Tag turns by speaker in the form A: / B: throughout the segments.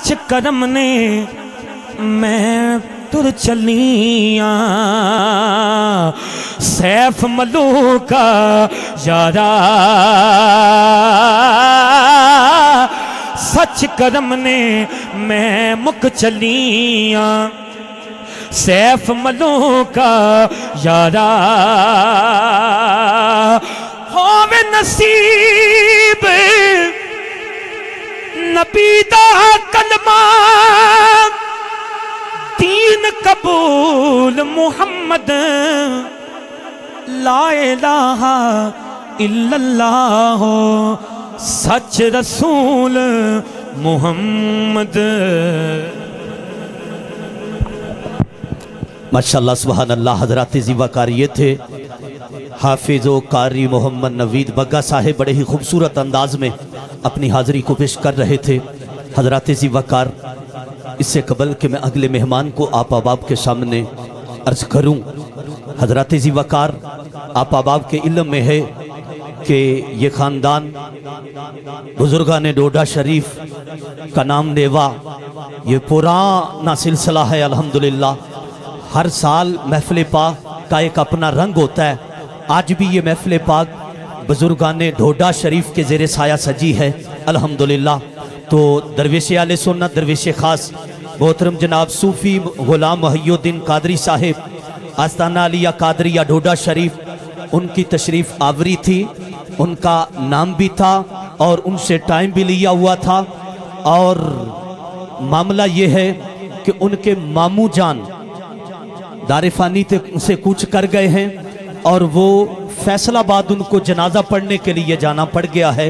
A: سچ کرم نے میں تر چلیاں سیف ملوک کا یارا سچ کرم نے میں مک چلیاں سیف ملوک کا یارا ہووے نصیب نبی دا کلمہ دین قبول محمد لا الہ الا اللہ سچ رسول محمد
B: ماشاءاللہ سبحان اللہ۔ حضرات زیوہ یہ تھے حافظ و قاری محمد نوید بگا صاحب، بڑے ہی خوبصورت انداز میں اپنی حاضری کو پیش کر رہے تھے۔ حضرات زیوہ اس سے قبل کہ میں اگلے مہمان کو آپ احباب کے سامنے عرض کروں، حضرات زیوہ آپ احباب کے علم میں ہے کہ یہ خاندان بزرگان ڈوڈا شریف کا نام لیوا یہ پرانا سلسلہ ہے الحمدللہ۔ ہر سال محفل پاک کا ایک اپنا رنگ ہوتا ہے۔ آج بھی یہ محفل پاک بزرگان ڈوڈا شریف کے زیر سایہ سجی ہے الحمدللہ۔ تو درویش اہل سنت، درویش خاص محترم جناب صوفی غلام محی الدین قادری صاحب آستانہ علیہ قادریہ ڈوڈا شریف، ان کی تشریف آوری تھی، ان کا نام بھی تھا اور ان سے ٹائم بھی لیا ہوا تھا۔ اور معاملہ یہ ہے کہ ان کے ماموں جان دار فانی سے کوچ کر گئے ہیں اور وہ فیصل آباد ان کو جنازہ پڑھنے کے لیے جانا پڑ گیا ہے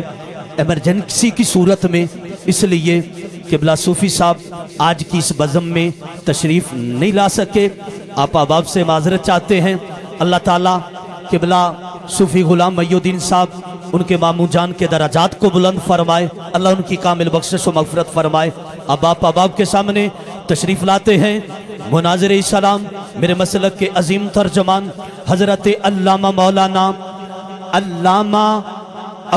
B: ایمرجنسی کی صورت میں، اس لیے قبلہ صوفی صاحب آج کی اس بزم میں تشریف نہیں لا سکے۔ آپ احباب سے معذرت چاہتے ہیں۔ اللہ تعالیٰ قبلہ صوفی غلام محی الدین صاحب ان کے ماموں جان کے درجات کو بلند فرمائے، اللہ ان کی کامل بخشش و مغفرت فرمائے۔ اب آپ احباب کے سامنے تشریف لاتے ہیں مناظر اسلام میرے مسلک کے عظیم ترجمان حضرت علامہ مولانا علامہ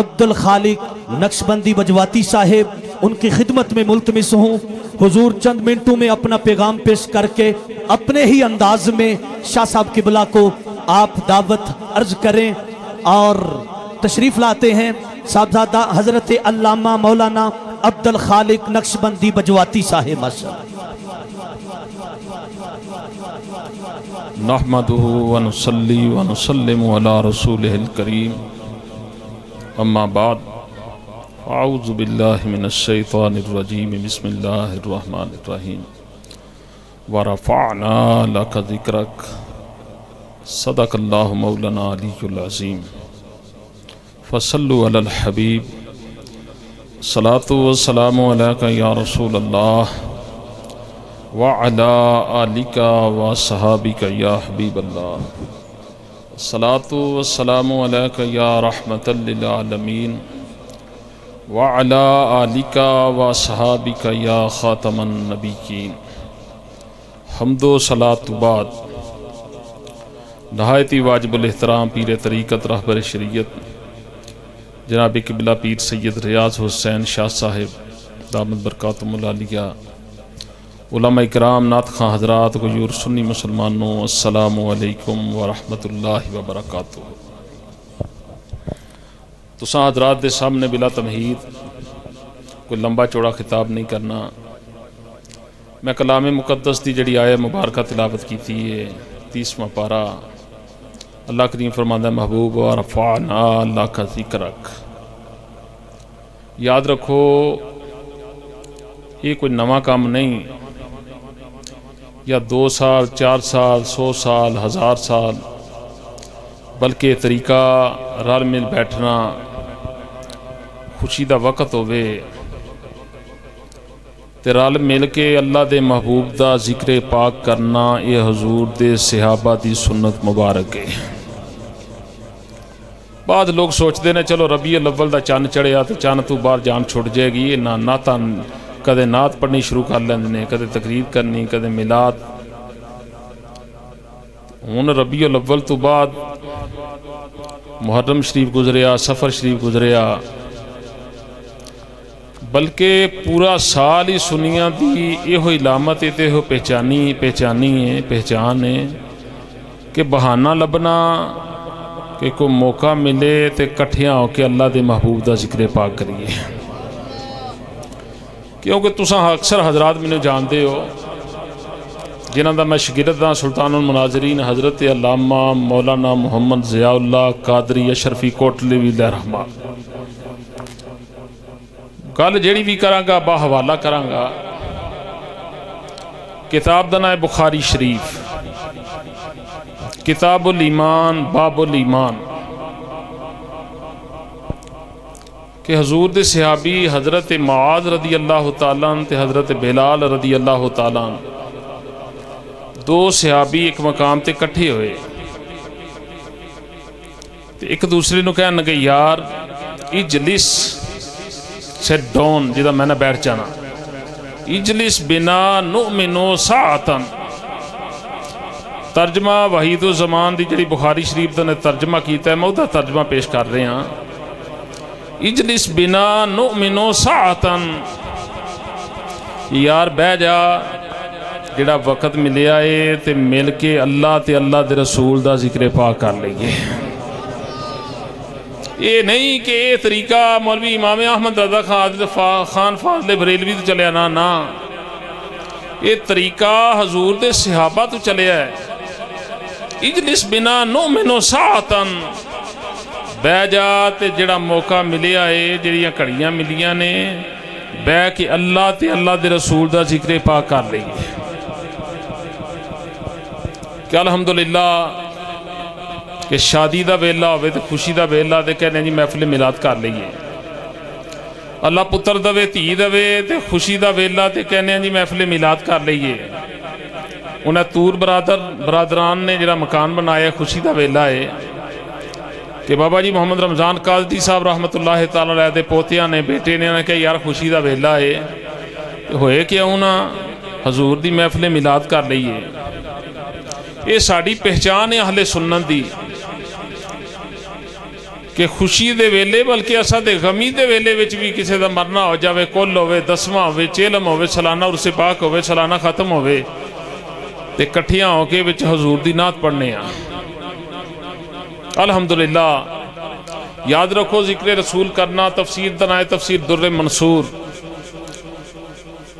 B: عبدالخالق نقشبندی بجواتی صاحب، ان کی خدمت میں ملتمس ہوں حضور چند منٹوں میں اپنا پیغام پیش کر کے اپنے ہی انداز میں شاہ صاحب قبلہ کو آپ دعوت عرض کریں اور تشریف لاتے ہیں صاحبزادہ حضرت علامہ مولانا عبدالخالق نقشبندی بجواتی صاحب۔
C: نحمدہ ونصلی ونسلم علی رسولہ الکریم، اما بعد، اعوذ باللہ من الشیطان الرجیم، بسم اللہ الرحمن الرحیم، ورفعنا لک ذکرک، صدق اللہ مولانا علی العظیم، فصلوا علی الحبیب، صلاۃ والسلام علیک یا رسول اللہ، وعلى آلك وصحابك يا حبيب الله، الصلاة والسلام عليك يا رحمة للعالمين، وعلى آلك وصحابك يا خاتم النبيين۔ حمد و صلاة بعد، نہایتی واجب الاحترام پیر طریقت رہبر شریعت جناب قبلہ پیر سید ریاض حسین شاہ صاحب دامت برکاتہم العالیہ، علماء اکرام، نعت خواں حضرات، غیور سنی مسلمانوں، السلام علیکم ورحمت اللہ وبرکاتہ۔ تو حضرات دے سامنے بلا تمہید کوئی لمبا چوڑا خطاب نہیں کرنا، میں کلام مقدس دی جڑی آیہ مبارکہ تلاوت کی تھی، 30واں پارہ، اللہ کریم فرماندہ ہے محبوب ورفعنا لک ذکرک۔ یاد رکھو یہ کوئی نواں کام نہیں، یا 2 سال 4 سال 100 سال 1000 سال، بلکہ طریقہ رل مل بیٹھنا، خوشی دا وقت ہوئے تے رل مل کے اللہ دے محبوب دا ذکر پاک کرنا، یہ حضور دے صحابہ دی سنت مبارک ہے۔ بعد لوگ سوچتے ہیں چلو ربیع الاول دا چاند چڑھیا تو چاند تو باہر جان چھوٹ جائے گی، یہ نعتاں کدے نعت پڑھنی شروع کر لیندے، کدے تقریر کرنی، کدے میلاد۔ ہن ربیع الاول تو بعد محرم شریف گزریا، سفر شریف گزریا، بلکہ پورا سال ہی سنیاں دی یہ علامت تے ہو پہچان ہے کہ بہانہ لبنا کہ کوئی موقع ملے تے کٹھیاں ہو کے اللہ دے محبوب دا ذکر پاک کریے. کیونکہ تساں اکثر حضرات میں جان دے ہو جنہ دا میں شگرد دا سلطان المناظرین حضرت علامہ مولانا محمد ضیاء اللہ قادری اشرفی کوٹلوی علیہ رحمہ. گل جیڑی بھی کرانگا با حوالہ کرانگا کتاب دا نام ہے بخاری شریف، کتاب الایمان باب الایمان، کہ حضور دے صحابی حضرت معاذ رضی اللہ تعالیٰ عنہ تے حضرت بلال رضی اللہ تعالیٰ عنہ دو صحابی ایک مقام تے کٹھے ہوئے تے ایک دوسرے نو کہنے لگے یار اجلس سیٹ ڈاؤن جدہ میں نے بیٹھ جانا، اجلس بنا نؤمنو ساعتاً. ترجمہ وحید الزمان دی جڑی بخاری شریف نے ترجمہ کیتا ہے میں ادھا ترجمہ پیش کر رہے ہیں. اجلس بنا نؤمنو ساعتاً، یار بہ جا جڑا وقت ملے آئے تے مل کے اللہ تے اللہ دے رسول دا ذکر پاک کر لئیے. یہ نہیں کہ یہ طریقہ مولوی امام احمد رضا خان فاضل بریلوی تو چلے نا نا، یہ طریقہ حضور دے صحابہ تو چلے ہے. اجلس بنا نؤمنو ساعتاً، بہ جا تے جڑا موقع ملے آئے جڑیاں کڑیاں ملیاں نے بہ کے اللہ تے اللہ دے رسول دا ذکر پاک کر لئیے. کہ الحمدللہ کہ شادی دا ویلہ ہوئے تے خوشی دا ویلہ دے کہنے جی محفل میلاد کر لئیے، اللہ پتر دوے تھی دوے تے خوشی دا ویلہ تے کہنے جی محفل میلاد کر لئیے. انہیں تور برادران نے جڑا مکان بنایا خوشی دا ویلہ ہے کہ بابا جی محمد رمضان قاضی صاحب رحمت اللہ تعالیٰ علیہ دے پوتیاں نے بیٹے نے کہا یار خوشی دا ویلہ ہے ہوئے کیا ہونا حضور دی محفل میلاد کر لئیے. یہ ساڑی پہچان ہے اہل سنت دی کہ خوشی دے ویلے بلکہ اسا دے غمی دے ویلے وچ بھی کسی دا مرنا ہو جاوے کل ہوئے دسواں ہوئے چیلم ہوئے سالانہ عرص پاک ہوئے سالانہ ختم ہوئے تے کٹھیاں ہو کے وچ حضور دی نعت پڑھنے ہیں. الحمدللہ یاد رکھو ذکر رسول کرنا تفسیر دنائے تفسیر در منصور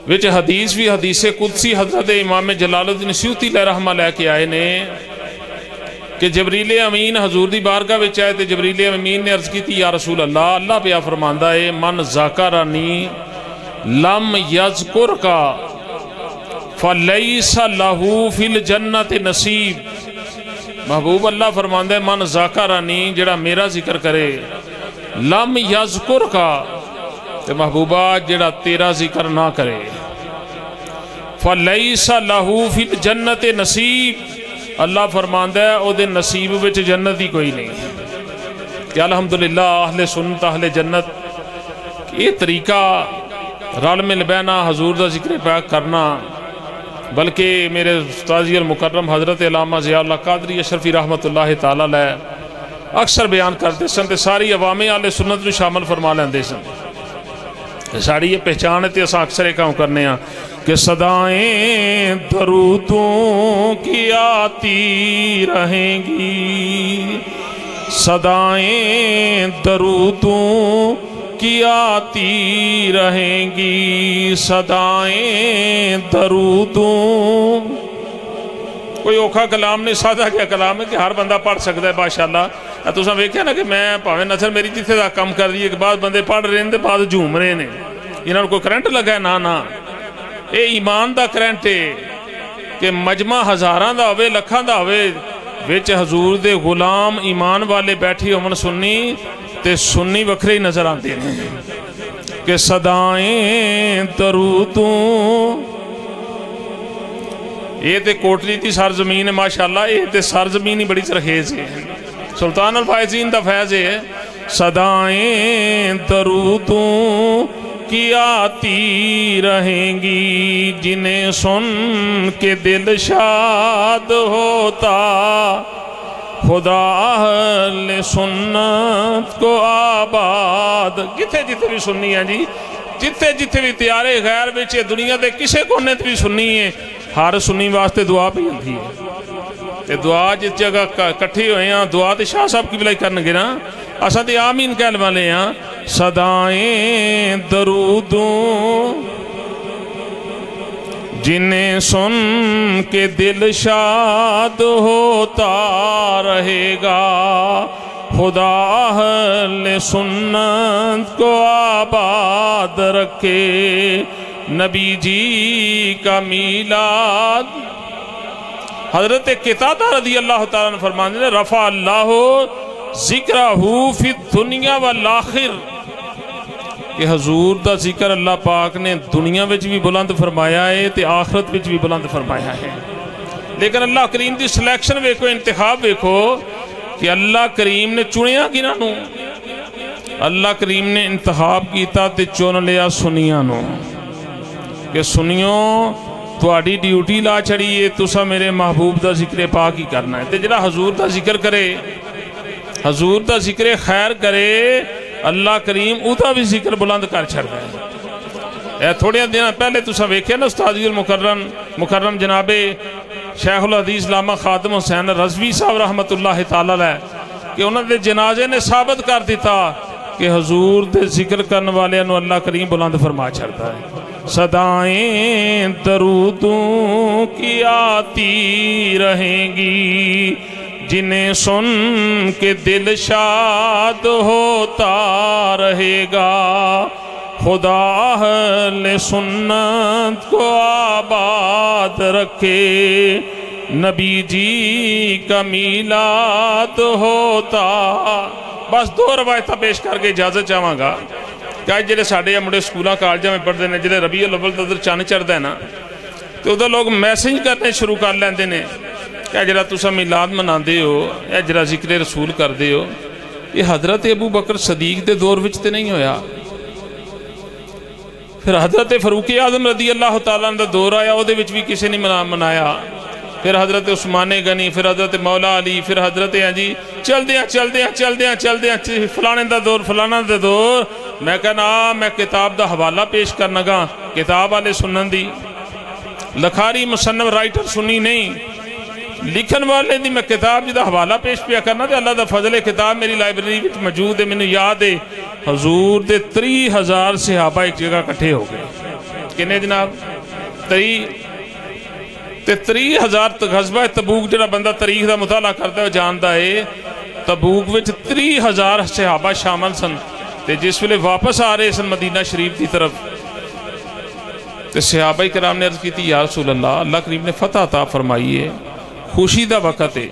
C: وچ حدیث بھی حدیث قدسی حضرت امام جلال الدین سیوطی علیہ رحمہ لے کے آئے نے کہ جبریل امین حضور دی بارگاہ وچ آئے تے جبریل امین نے عرض کی تھی یا رسول اللہ، اللہ پہ فرماندہ ہے من ذاکرانی لم یذکر کا فلیس لہو فی الجنت نصیب. محبوب اللہ فرماندہ ہے من ذاکرانی جڑا میرا ذکر کرے لم یذکر کا تے محبوبہ جڑا تیرا ذکر نہ کرے فلیس لہو فی الجنت نصیب، اللہ فرماندہ ہے او دے نصیب وچ جنت ہی کوئی نہیں. کہ الحمدللہ اہل سنت اہل جنت یہ طریقہ رل مل بینا حضور دا ذکر پاک کرنا، بلکہ میرے استاذی المکرم حضرت علامہ ضیاء اللہ قادری اشرفی رحمت اللہ تعالیٰ علیہ اکثر بیان کرتے سن تے ساری عوامی اہل سنت نو شامل فرما لیندے سن. ساری یہ پہچان ہے تے اساں اکثر ایک کام کرنے ہیں کہ صدائیں درودوں کی آتی رہیں گی، صدائیں درودوں کی آتی رہیں گی، صدائیں درودوں. کوئی اوکھا کلام نہیں، سادہ کیا کلام ہے کہ ہر بندہ پڑھ سکتا ہے ماشاءاللہ. تو ساں ویکھیا نا کہ میں پاویں نظر میری جتھے دا کم کر دی کہ بعض بندے پڑھ رہے ہیں تے بعض جھوم رہے ہیں، انہاں کوئی کرنٹ لگا ہے نا اے ایمان دا کرنٹ ہے کہ مجمع ہزاراں دا ہوئے لکھاں دا ہوئے وچ حضور دے غلام ایمان والے بیٹھی امن سنی تے سنی وکھرے ہی نظر آتے ہیں کہ صدائیں درودوں. یہ تے کوٹلی تھی سرزمین ہے ماشاءاللہ، یہ تے سرزمین ہی بڑی سرخیز ہے، سلطان الفائزین دا فیض ہے. صدائیں درودوں کی آتی رہیں گی، جنہیں سن کے دل شاد ہوتا، خدا اہل سنت کو آباد. کتھے جتھے بھی سننی ہیں جی جتھے جتھے بھی تیارے غیر بچے دنیا دے کسے کونے تے بھی سنی ہے ہر سنی واسطے دعا پہ ہوندی ہے تے دعا جس جگہ کٹھے ہوئے ہیں دعا تے شاہ صاحب کی بلائی کرنگے نا اساں تے آمین کہل والے ہیں صدائیں درودوں جنہیں سن کے دل شاد ہوتا رہے گا خدا اہل سنت کو آباد رکھے نبی جی کا میلاد حضرت قتادہ رضی اللہ تعالیٰ نے فرمانے نے رفع اللہ ذکرہ فی الدنیا والآخر کہ حضور دا ذکر اللہ پاک نے دنیا وچ بھی بلند فرمایا ہے تے آخرت وچ بھی بلند فرمایا ہے لیکن اللہ کریم دی سلیکشن ویکھو انتخاب ویکھو کہ اللہ کریم نے چنیا کنہاں نو اللہ کریم نے انتخاب کیتا تے چن لیا سنیاں نو کہ سنیوں تواڈی ڈیوٹی لا چھڑی ہے تسا میرے محبوب دا ذکر پاک ہی کرنا ہے تے جڑا حضور دا ذکر کرے حضور دا ذکر خیر کرے اللہ کریم اوہ بھی ذکر بلند کر چھڑ گئے اے تھوڑے دن پہلے تسا ویکھے نا استاد المکرم جناب شیخ الحدیث علامہ خادم حسین رضوی صاحب رحمت اللہ تعالی علیہ کہ انہوں نے جنازے نے ثابت کر دیتا کہ حضور دے ذکر کرنے والے انہوں اللہ کریم بلند فرما چھڑتا ہے صدائیں درودوں کی آتی رہیں گی جنہیں سن کے دل شاد ہوتا رہے گا خدا اہل سنت کو آباد رکھے نبی جی کا میلاد ہوتا بس دو روایتہ پیش کر کے اجازت چاہاں گا کہ جلے ساڑھے یا مڑے سکولہ کالجہ میں پڑھ دینے جلے ربیع الاول تدر چانے چڑھ دینا تو ادھر لوگ میسنج کرنے شروع کر لیں دینے کہ جرا تسا میلاد منا دے ہو یا جرا ذکر رسول کر دے ہو یہ حضرت ابو بکر صدیق دے دور وچتے نہیں ہویا پھر حضرت فاروق اعظم رضی اللہ تعالیٰ نے دور آیا وہ دے وچ بھی کسی نہیں منایا پھر حضرت عثمان غنی پھر حضرت مولا علی پھر حضرت چل دیا فلانے دا دور فلانا دا دور میں کہنا میں کتاب دا حوالہ پیش کرنا گا کتاب والے سنن دی لکھاری مصنف رائٹر سنی نہیں لکھن والے دی میں کتاب جدہ حوالہ پیش پیا کرنا دے اللہ دا فضل کتاب میری لائبریری وچ موجود ہے میں نے یاد ہے حضور دے 30,000 صحابہ ایک جگہ کٹھے ہو گئے کنے جناب 30,000 غزوہ تبوک جڑا بندہ تاریخ دا مطالعہ کرتا ہے جانتا ہے تبوک وچ 30,000 صحابہ شامل سن تے جس ویلے واپس آ رہے سن مدینہ شریف دی طرف تے صحابہ کرام نے عرض کی تھی یا رسول اللہ کریم نے فتح عطا فرمائی ہے خوشی دا وقت ہے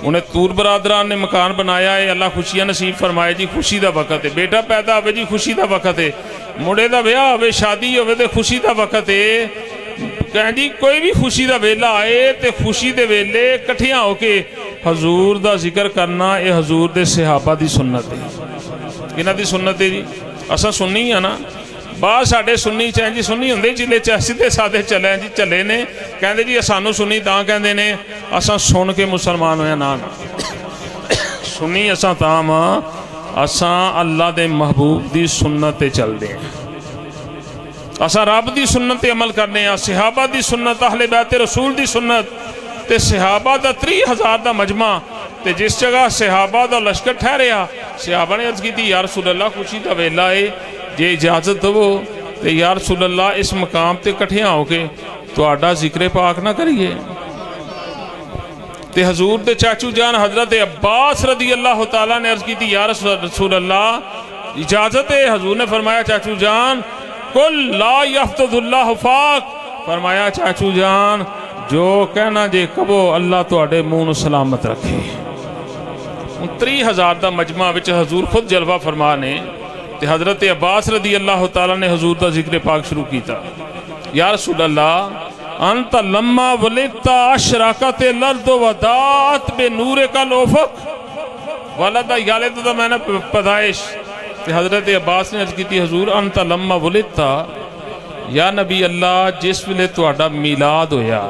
C: انہیں تور برادران نے مکان بنایا ہے اللہ خوشیاں نصیب فرمائے جی خوشی دا وقت ہے بیٹا پیدا ہوئے جی خوشی دا وقت ہے مڑے دا بیاہ ہوئے شادی ہوئے دے خوشی دا وقت ہے کہیں جی کوئی بھی خوشی دا ویلہ آئے تے خوشی دے ویلے کٹھیاں ہو کے حضور دا ذکر کرنا اے حضور دے صحابہ دی سنت ہے کنہ دی سنت ہے جی اساں سننی ہے نا بعض ساڑھے سننی چاہیں جی سننی ہوندے چلے چاہتے سادھے چلیں جی چلے نے کہندے جی اسانو سننی تاں کہندے نے اساں سن کے مسلمان ہویا نا سننی اساں تاں اساں اللہ دے محبوب دی سنت چل دے ہیں اساں رب دی سنت عمل کرنے ہیں صحابہ دی سنت اہل بیت رسول دی سنت تے صحابہ دا 30,000 دا مجمع تے جس جگہ صحابہ دا لشکر ٹھہریا صحابہ نے عرض کی تھی یا رسول اللہ خوشی دا ویلہ ہے جے اجازت دو تے یا رسول اللہ اس مقام تے کٹھیاں ہو کے تو آڈا ذکر پاک نہ کریے تے حضور دے چاچو جان حضرت عباس رضی اللہ تعالیٰ نے عرض کی تھی یا رسول اللہ اجازت ہے حضور نے فرمایا چاچو جان کل لا یفتد اللہ فاک فرمایا چاچو جان جو کہنا جے کبو اللہ تو اڈے مون سلامت رکھے 30,000 دا مجمع وچ حضور خود جلوہ فرمانے تے حضرت عباس رضی اللہ تعالیٰ نے حضور دا ذکر پاک شروع کیتا یا رسول اللہ انت لما ولدتا اشراکت الارض ودات بے نور کا لوفق ولدہ یالد دا میں نے پیدائش تے حضرت عباس نے عرض کی تھی حضور انت لما ولدتا یا نبی اللہ جس ویلے تہاڈا میلاد ہویا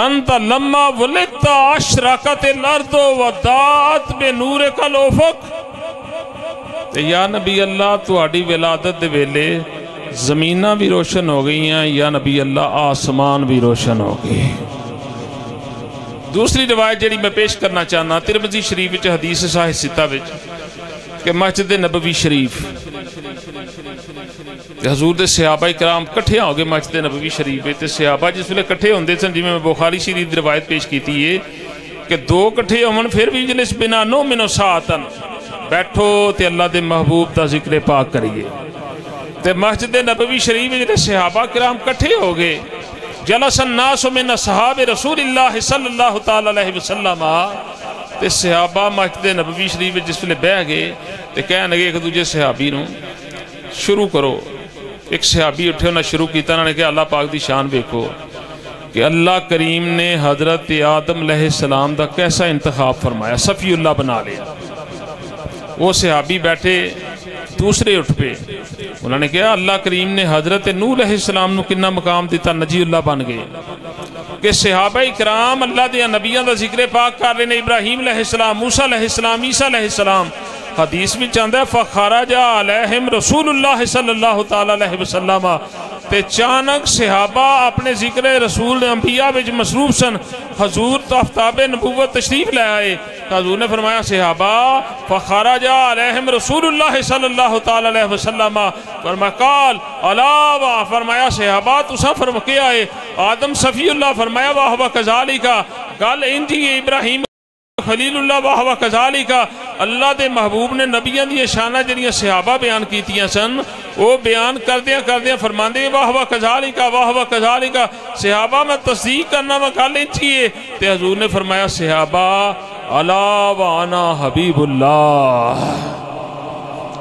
C: انت لما ولدتا اشراکت الارض ودات بے نور کا لوفق تے یا نبی اللہ تہاڈی ولادت دے ویلے زمیناں بھی روشن ہو گئی ہیں، یا نبی اللہ آسمان بھی روشن ہو گئے۔ دوسری روایت جڑی میں پیش کرنا چاہنا، ترمذی شریف وچ حدیث صحیح ستہ وچ کہ مسجد نبوی شریف حضور دے صحابہ کرام کٹھے ہو گئے مسجد نبوی شریف تے صحابہ جس ویلے کٹھے ہوندے سن، جی میں بخاری شریف دی روایت پیش کیتی ہے کہ دو کٹھے ہون پھر بھی جلس بنا نو منو ساعتن، بیٹھو تے اللہ دے محبوب دا ذکر پاک کریے۔ تے مسجد نبوی شریف جلے صحابہ کرام کٹھے ہو گئے، جلس الناس من اصحاب رسول اللہ صلی اللہ تعالی علیہ وسلم، تے صحابہ مسجد نبوی شریف جس ویلے بیٹھ گئے تے کہنے لگے ایک دوجے صحابی نو شروع کرو۔ ایک صحابی اٹھے انہوں نے شروع کیتا، انہوں نے کہا اللہ پاک دی شان دیکھو کہ اللہ کریم نے حضرت آدم علیہ السلام دا کیسا انتخاب فرمایا، صفی اللہ بنا لیا۔ وہ صحابی بیٹھے، دوسرے اٹھ پہ، انہوں نے کہا اللہ کریم نے حضرت نوح علیہ السلام نو کنا مقام دیتا، نجی اللہ بن گئے۔ کہ صحابہ اکرام اللہ دیا نبیان دا ذکر پاک کر رہے ہیں، ابراہیم علیہ السلام، موسیٰ علیہ السلام، عیسیٰ علیہ السلام۔ حدیث میں چاندہ ہے فَخَرَجَ عَلَيْهِمْ رسول اللہ صلی اللہ تعالیٰ علیہ وسلم، تے چانک صحابہ اپنے ذکر رسول انبیاء وچ مصروف سن، حضور تافتاب نبوت تشریف لے آئے۔ حضور نے فرمایا صحابہ فَخَرَجَ عَلَيْهِمْ رسول اللہ صلی اللہ تعالیٰ علیہ وسلم، فرمایا قال علاوہ، فرمایا صحابہ تسا فرمکے آئے آدم صفی اللہ، فرمایا واہوہ کذالکا، قال انجی ابراہیم خلیل اللہ واہوہ کذالکا۔ اللہ دے محبوب نے نبیان دی شانہ جنیاں صحابہ بیان کیتیاں سن، وہ بیان کردیاں فرماندے واہوہ کذالکا واہوہ کذالکا، صحابہ میں تصدیق کرنا وکال انچیے۔ تے حضور نے فرمایا صحابہ الا وانا حبیب اللہ،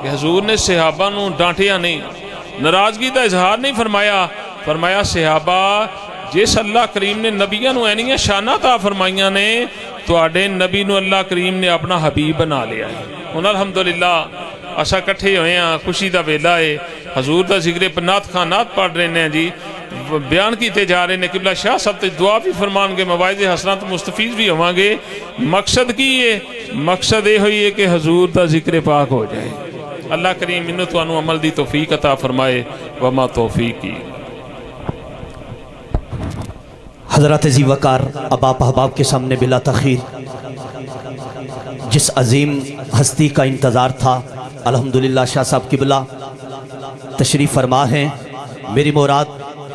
C: کہ حضور نے صحابہ نو ڈانٹیا نہیں، ناراضگی دا اظہار نہیں فرمایا، فرمایا صحابہ جس اللہ کریم نے نبیان نو اینیاں شانہ تا فرمائیاں نے، تو آڈے نبی نو اللہ کریم نے اپنا حبیب بنا لیا ہے۔ انہا الحمدللہ اسا کٹھے ہوئے ہیں، خوشی دا ویلہ ہے، حضور دا ذکر پنات خانات پڑھ رہے ہیں جی، بیان کیتے جا رہے ہیں، قبلہ شاہ صاحب تے دعا بھی فرمان گے، مواعظ حسنات مستفیض بھی ہوں گے۔ مقصد کی ہے؟ مقصد یہ ہوئی ہے کہ حضور دا ذکر پاک ہو جائے۔ اللہ کریم انہوں تو انہوں عمل دی توفیق عطا فرمائے، وما توفیقی۔
B: حضرات ذی وقار اباپ احباب کے سامنے بلا تخیر جس عظیم ہستی کا انتظار تھا، الحمدللہ شاہ صاحب قبلہ تشریف فرما ہیں۔ میری مراد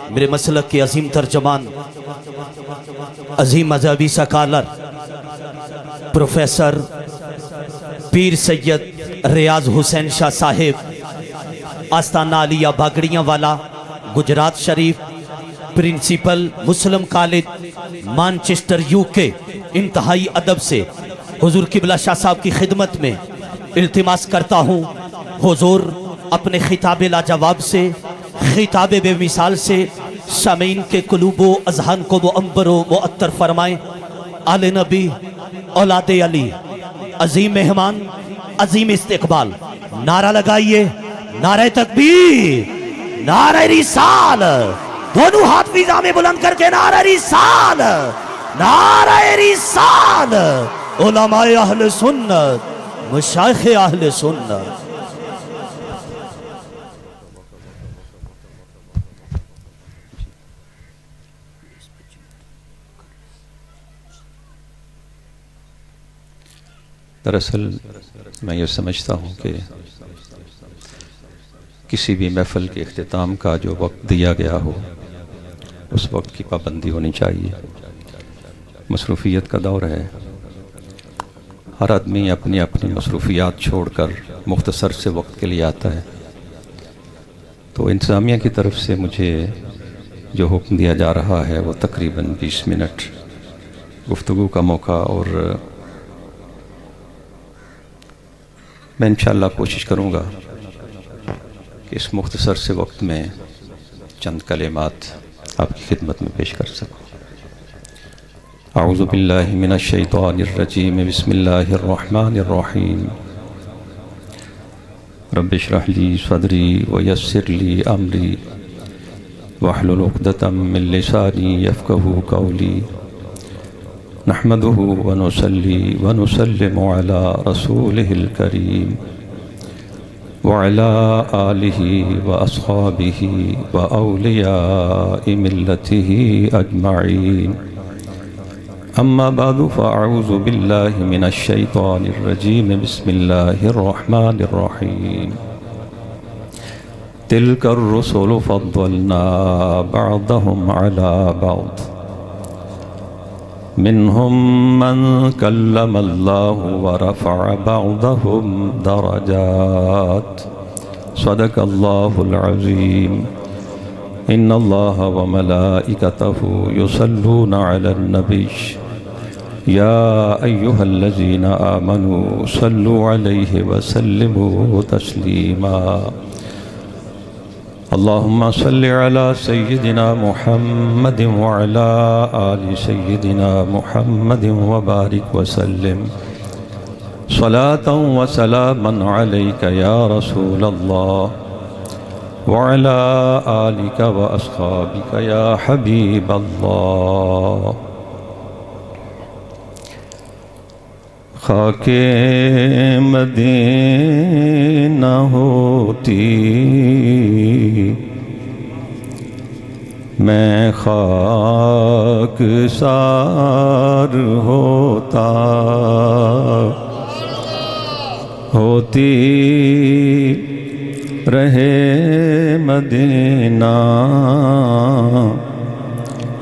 B: میرے مسلک کے عظیم ترجمان، عظیم مذہبی سکالر، پروفیسر پیر سید ریاض حسین شاہ صاحب، آستانہ علیہ بھاگڑیاں والا، گجرات شریف، پرنسپل مسلم کالج مانچسٹر UK، انتہائی ادب سے حضور قبلہ شاہ صاحب کی خدمت میں التماس کرتا ہوں حضور اپنے خطاب لاجواب سے، خطاب بے مثال سے سامعین کے قلوب و اذہان کو معمر و معطر فرمائیں۔ آل نبی، اولاد علی، عظیم مہمان، عظیم استقبال، نعرہ لگائیے، نعرہ تکبیر، نعرہ رسال، دونوں ہاتھ فضا میں بلند کر کے نعرہ رسال، نعرہ رسال، علماء اہل سنت، مشایخ اہل سنت۔
D: دراصل میں یہ سمجھتا ہوں کہ کسی بھی محفل کے اختتام کا جو وقت دیا گیا ہو اس وقت کی پابندی ہونی چاہیے۔ مصروفیت کا دور ہے، ہر آدمی اپنی اپنی مصروفیات چھوڑ کر مختصر سے وقت کے لیے آتا ہے، تو انتظامیہ کی طرف سے مجھے جو حکم دیا جا رہا ہے وہ تقریباً 20 منٹ گفتگو کا موقع، اور میں انشاءاللہ کوشش کروں گا کہ اس مختصر سے وقت میں چند کلمات آپ کی خدمت میں پیش کر سکوں۔ اعوذ باللہ من الشیطان الرجیم، بسم اللہ الرحمن الرحیم۔ رب اشرح لی صدری ویسر لی امری واحلل عقدۃ من لسانی یفقہوا قولی۔ نحمده ونصلي ونسلم على رسوله الكريم وعلى آله وأصحابه وأولياء ملته أجمعين. أما بعد فأعوذ بالله من الشيطان الرجيم. بسم الله الرحمن الرحيم. تلك الرسل فضلنا بعضهم على بعض منهم من كلم الله ورفع بعضهم درجات. صدق الله العظيم. إن الله وملائكته يصلون على النبي يا أيها الذين آمنوا صلوا عليه وسلموا تسليما. اللهم صل على سيدنا محمد وعلى آل سيدنا محمد وبارك وسلم صلاة وسلاما عليك يا رسول الله وعلى آلك وأصحابك يا حبيب الله. خاک مدینہ ہوتی میں خاک سار ہوتا. ہوتی رہے مدینہ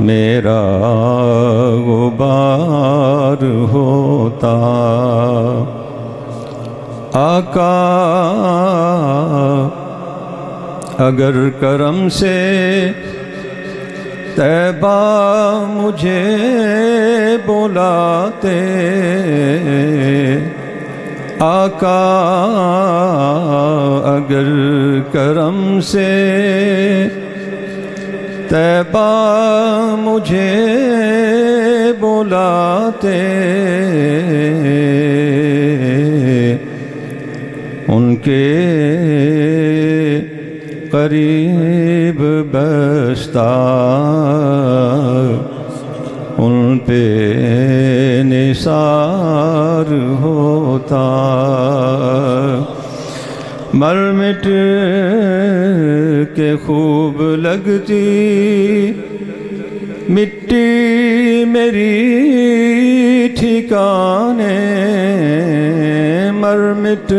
D: میرا غبار ہوتا. آقا اگر کرم سے طیبہ مجھے بلاتے. آقا اگر کرم سے طیبہ مجھے بلاتے. ان کے قریب بستا ان پہ نثار ہوتا. مر مٹ کے خوب لگتی مٹی میری ٹھکانے. مر مٹ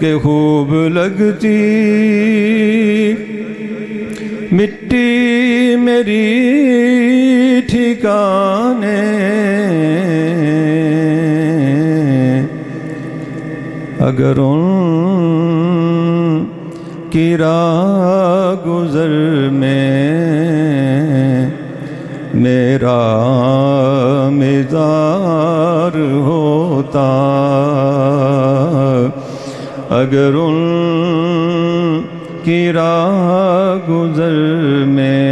D: کے خوب لگتی مٹی میری ٹھکانے. اگر ان کی راہ گزر میں میرا مزار ہوتا. اگر ان کی راہ گزر میں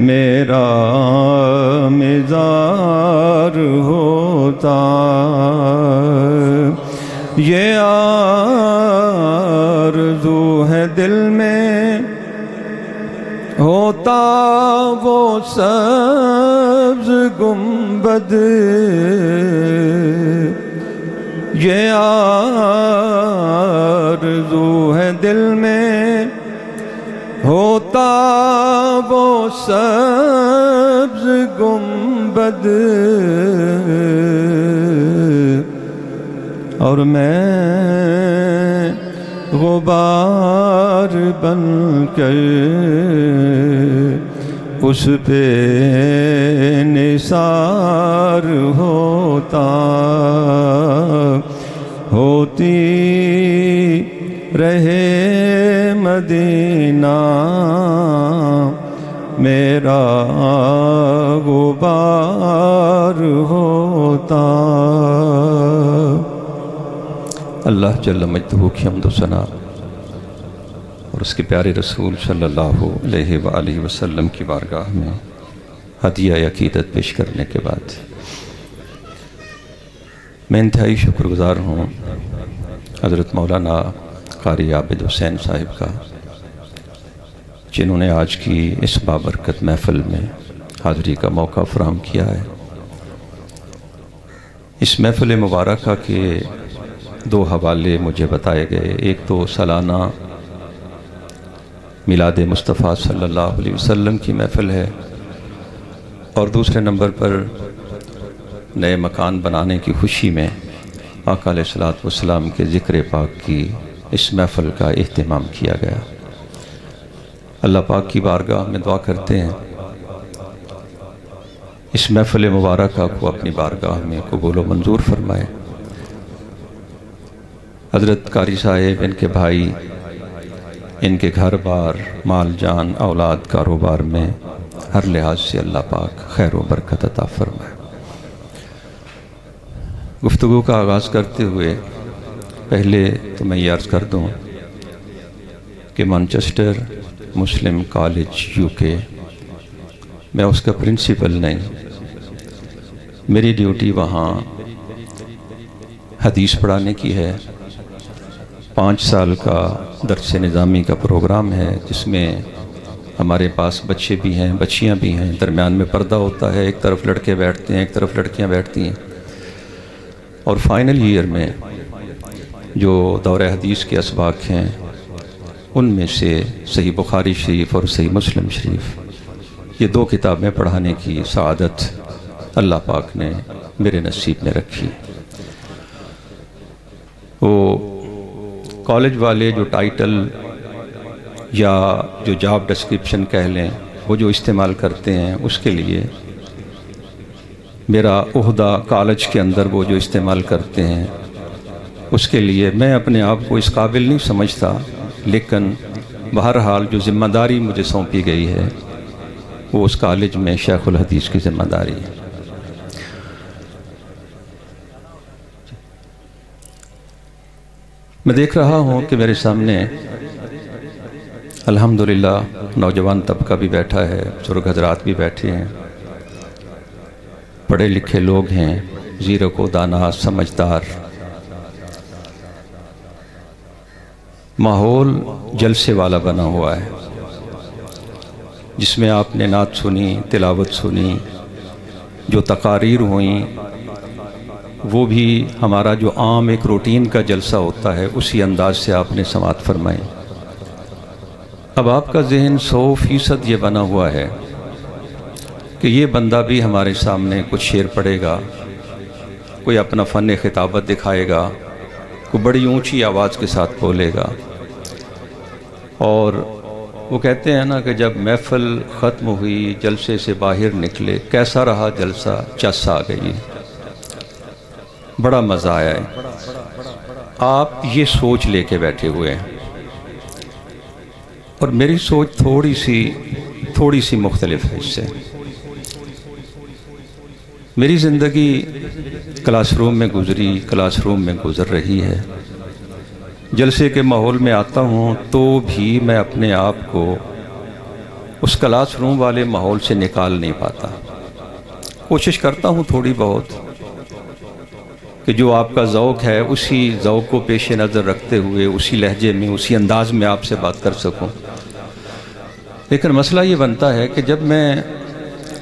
D: میرا مزار ہوتا. یہ آرزو ہے دل میں ہوتا وہ سبز گنبد. یہ آرزو ہے دل میں ہوتا وہ سبز گنبد. اور میں غبار بن کر اس پہ نثار ہوتا. ہوتی رہے مدینہ میرا غبار ہوتا. اللہ جل مجدہ کی حمد و ثنا اور اس کے پیارے رسول صلی اللہ علیہ وآلہ وسلم کی بارگاہ میں ہدیہ عقیدت پیش کرنے کے بعد میں انتہائی شکر گزار ہوں حضرت مولانا قاری عابد حسین صاحب کا، جنہوں نے آج کی اس بابرکت محفل میں حاضری کا موقع فراہم کیا ہے. اس محفل مبارکہ کے دو حوالے مجھے بتائے گئے، ایک تو سالانہ میلاد مصطفیٰ صلی اللہ علیہ وسلم کی محفل ہے، اور دوسرے نمبر پر نئے مکان بنانے کی خوشی میں آقا علیہ الصلوۃ والسلام کے ذکر پاک کی اس محفل کا اہتمام کیا گیا۔ اللہ پاک کی بارگاہ میں دعا کرتے ہیں اس محفل مبارکہ کو اپنی بارگاہ میں قبول و منظور فرمائے۔ حضرت قاری صاحب، ان کے بھائی، ان کے گھر بار، مال جان، اولاد، کاروبار میں ہر لحاظ سے اللہ پاک خیر و برکت عطا فرمائے۔ گفتگو کا آغاز کرتے ہوئے پہلے تو میں یہ عرض کر دوں کہ مانچسٹر مسلم کالج یو کے میں اس کا پرنسپل نہیں، میری ڈیوٹی وہاں حدیث پڑھانے کی ہے۔ 5 سال کا درس نظامی کا پروگرام ہے، جس میں ہمارے پاس بچے بھی ہیں، بچیاں بھی ہیں، درمیان میں پردہ ہوتا ہے، ایک طرف لڑکے بیٹھتے ہیں، ایک طرف لڑکیاں بیٹھتی ہیں، اور فائنل ایئر میں جو دورہ حدیث کے اسباق ہیں ان میں سے صحیح بخاری شریف اور صحیح مسلم شریف، یہ 2 کتابیں پڑھانے کی سعادت اللہ پاک نے میرے نصیب میں رکھی۔ وہ کالج والے جو ٹائٹل یا جو جاب ڈسکرپشن کہہ لیں، وہ جو استعمال کرتے ہیں، اس کے لیے میرا عہدہ کالج کے اندر وہ جو استعمال کرتے ہیں اس کے لیے میں اپنے آپ کو اس قابل نہیں سمجھتا، لیکن بہرحال جو ذمہ داری مجھے سونپی گئی ہے وہ اس کالج میں شیخ الحدیث کی ذمہ داری ہے۔ میں دیکھ رہا ہوں کہ میرے سامنے الحمدللہ نوجوان طبقہ بھی بیٹھا ہے، بزرگ حضرات بھی بیٹھے ہیں، پڑھے لکھے لوگ ہیں، زیرک و دانا، سمجھدار۔ ماحول جلسے والا بنا ہوا ہے، جس میں آپ نے نعت سنی، تلاوت سنی، جو تقاریر ہوئیں وہ بھی ہمارا جو عام ایک روٹین کا جلسہ ہوتا ہے اسی انداز سے آپ نے سماعت فرمائی۔ اب آپ کا ذہن 100% یہ بنا ہوا ہے کہ یہ بندہ بھی ہمارے سامنے کچھ شعر پڑھے گا، کوئی اپنا فن خطابت دکھائے گا، کوئی بڑی اونچی آواز کے ساتھ بولے گا، اور وہ کہتے ہیں نا کہ جب محفل ختم ہوئی، جلسے سے باہر نکلے، کیسا رہا جلسہ، چس آ گئی، بڑا مزہ آیا ہے۔ آپ یہ سوچ لے کے بیٹھے ہوئے ہیں، اور میری سوچ تھوڑی سی مختلف ہے اس سے۔ میری زندگی کلاس روم میں گزری، کلاس روم میں گزر رہی ہے۔ جلسے کے ماحول میں آتا ہوں تو بھی میں اپنے آپ کو اس کلاس روم والے ماحول سے نکال نہیں پاتا۔ کوشش کرتا ہوں تھوڑی بہت کہ جو آپ کا ذوق ہے اسی ذوق کو پیش نظر رکھتے ہوئے اسی لہجے میں، اسی انداز میں آپ سے بات کر سکوں، لیکن مسئلہ یہ بنتا ہے کہ جب میں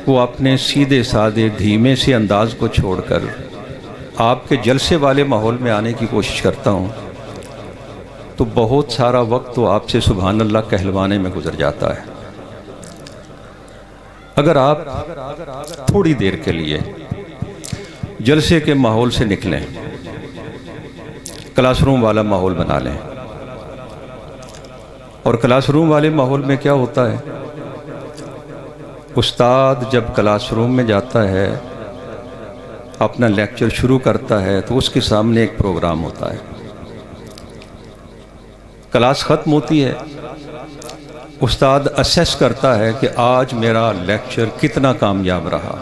D: وہ اپنے سیدھے سادے دھیمے سے انداز کو چھوڑ کر آپ کے جلسے والے ماحول میں آنے کی کوشش کرتا ہوں تو بہت سارا وقت تو آپ سے سبحان اللہ کہلوانے میں گزر جاتا ہے۔ اگر آپ تھوڑی دیر کے لیے جلسے کے ماحول سے نکلیں، کلاس روم والا ماحول بنا لیں، اور کلاس روم والے ماحول میں کیا ہوتا ہے، استاد جب کلاس روم میں جاتا ہے، اپنا لیکچر شروع کرتا ہے تو اس کے سامنے ایک پروگرام ہوتا ہے۔ کلاس ختم ہوتی ہے، استاد اسیس کرتا ہے کہ آج میرا لیکچر کتنا کامیاب رہا۔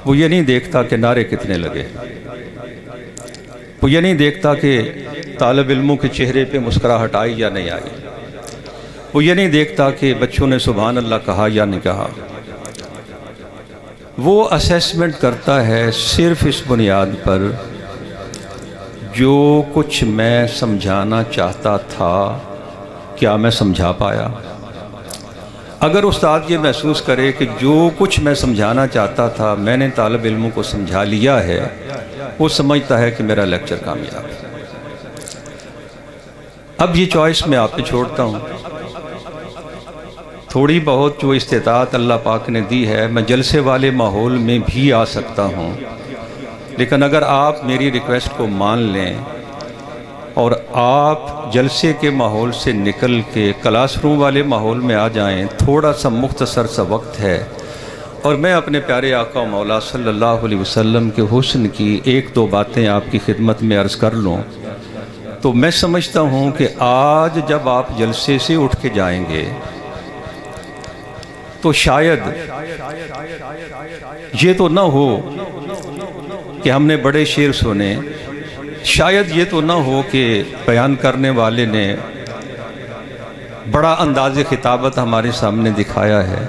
D: وہ یہ نہیں دیکھتا کہ نعرے کتنے لگے، وہ یہ نہیں دیکھتا کہ طالب علموں کے چہرے پہ مسکراہٹ آئی یا نہیں آئی، وہ یہ نہیں دیکھتا کہ بچوں نے سبحان اللہ کہا یا نہیں کہا۔ وہ اسیسمنٹ کرتا ہے صرف اس بنیاد پر جو کچھ میں سمجھانا چاہتا تھا کیا میں سمجھا پایا، اگر استاد یہ محسوس کرے کہ جو کچھ میں سمجھانا چاہتا تھا میں نے طالب علموں کو سمجھا لیا ہے، وہ سمجھتا ہے کہ میرا لیکچر کامیاب ہے۔ اب یہ چوائس میں آپ پہ چھوڑتا ہوں۔ تھوڑی بہت جو استطاعت اللہ پاک نے دی ہے، میں جلسے والے ماحول میں بھی آ سکتا ہوں، لیکن اگر آپ میری ریکویسٹ کو مان لیں اور آپ جلسے کے ماحول سے نکل کے کلاس روم والے ماحول میں آ جائیں، تھوڑا سا مختصر سا وقت ہے، اور میں اپنے پیارے آقا و مولا صلی اللہ علیہ وسلم کے حسن کی ایک دو باتیں آپ کی خدمت میں عرض کر لوں، تو میں سمجھتا ہوں کہ آج جب آپ جلسے سے اٹھ کے جائیں گے تو شاید یہ تو نہ ہو کہ ہم نے بڑے شعر سنے، شاید یہ تو نہ ہو کہ بیان کرنے والے نے بڑا انداز خطابت ہمارے سامنے دکھایا ہے،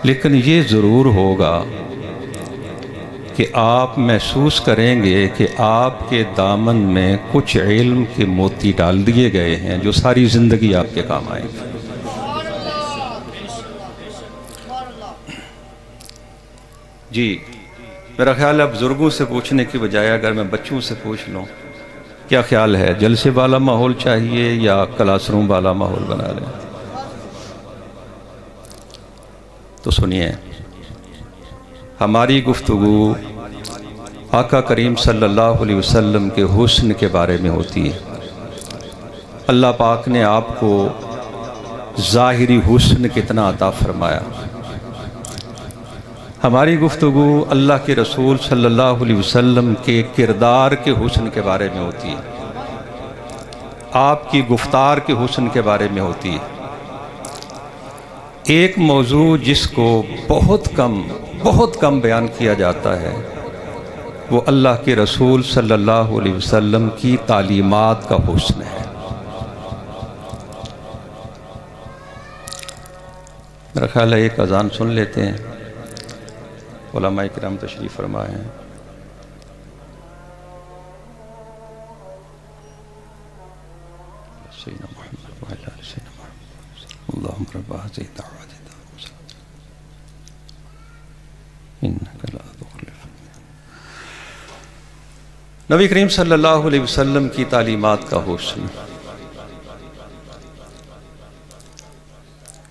D: لیکن یہ ضرور ہوگا کہ آپ محسوس کریں گے کہ آپ کے دامن میں کچھ علم کے موتی ڈال دیے گئے ہیں جو ساری زندگی آپ کے کام آئیں گے۔ جی میرا خیال ہے بزرگوں سے پوچھنے کی بجائے اگر میں بچوں سے پوچھ لوں کیا خیال ہے، جلسے والا ماحول چاہیے یا کلاس روم والا ماحول بنا لیں؟ تو سنیے، ہماری گفتگو آقا کریم صلی اللہ علیہ وسلم کے حسن کے بارے میں ہوتی ہے۔ اللہ پاک نے آپ کو ظاہری حسن کتنا عطا فرمایا۔ ہماری گفتگو اللہ کے رسول صلی اللہ علیہ وسلم کے کردار کے حسن کے بارے میں ہوتی ہے، آپ کی گفتار کے حسن کے بارے میں ہوتی ہے۔ ایک موضوع جس کو بہت کم بیان کیا جاتا ہے وہ اللہ کے رسول صلی اللہ علیہ وسلم کی تعلیمات کا حسن ہے۔ میرا خیال ہے ایک اذان سن لیتے ہیں، علماء کرام تشریف فرمائے ہیں۔ سیدنا محمد وعلی آل سیدنا محمد اللہم رب هذه الدعوات انک لا تخلف۔ نبی کریم صلی اللہ علیہ وسلم کی تعلیمات کا حسن،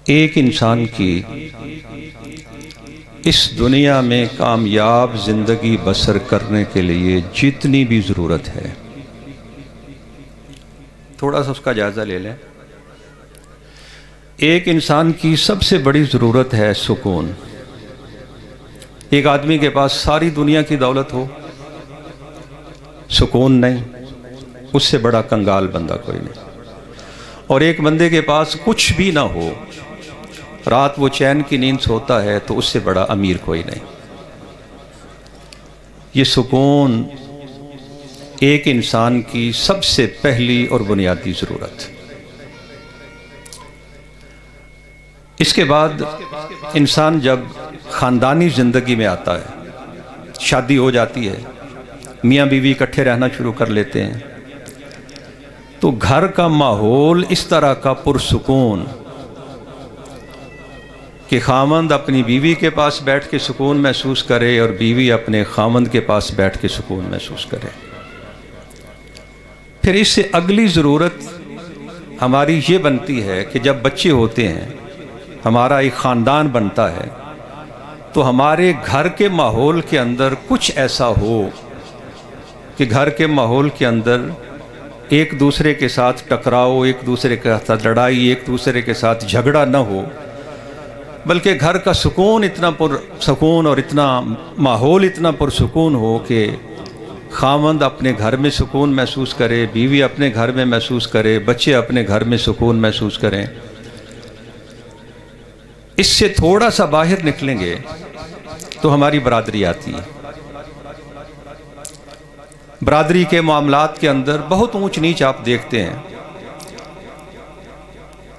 D: ایک انسان کی اس دنیا میں کامیاب زندگی بسر کرنے کے لیے جتنی بھی ضرورت ہے، تھوڑا سا اس کا جائزہ لے لیں۔ ایک انسان کی سب سے بڑی ضرورت ہے سکون۔ ایک آدمی کے پاس ساری دنیا کی دولت ہو، سکون نہیں، اس سے بڑا کنگال بندہ کوئی نہیں۔ اور ایک بندے کے پاس کچھ بھی نہ ہو، رات وہ چین کی نیند سوتا ہے، تو اس سے بڑا امیر کوئی نہیں۔ یہ سکون ایک انسان کی سب سے پہلی اور بنیادی ضرورت۔ اس کے بعد انسان جب خاندانی زندگی میں آتا ہے، شادی ہو جاتی ہے، میاں بیوی اکٹھے رہنا شروع کر لیتے ہیں، تو گھر کا ماحول اس طرح کا پرسکون کہ خامند اپنی بیوی کے پاس بیٹھ کے سکون محسوس کرے اور بیوی اپنے خامند کے پاس بیٹھ کے سکون محسوس کرے۔ پھر اس سے اگلی ضرورت ہماری یہ بنتی ہے کہ جب بچے ہوتے ہیں، ہمارا ایک خاندان بنتا ہے، تو ہمارے گھر کے ماحول کے اندر کچھ ایسا ہو کہ گھر کے ماحول کے اندر ایک دوسرے کے ساتھ ٹکراؤ، ایک دوسرے کے ساتھ لڑائی، ایک دوسرے کے ساتھ جھگڑا نہ ہو، بلکہ گھر کا سکون اتنا پرسکون اور اتنا ماحول اتنا پرسکون ہو کہ خامند اپنے گھر میں سکون محسوس کرے، بیوی اپنے گھر میں محسوس کرے، بچے اپنے گھر میں سکون محسوس کریں۔ اس سے تھوڑا سا باہر نکلیں گے تو ہماری برادری آتی ہے۔ برادری کے معاملات کے اندر بہت اونچ نیچ آپ دیکھتے ہیں،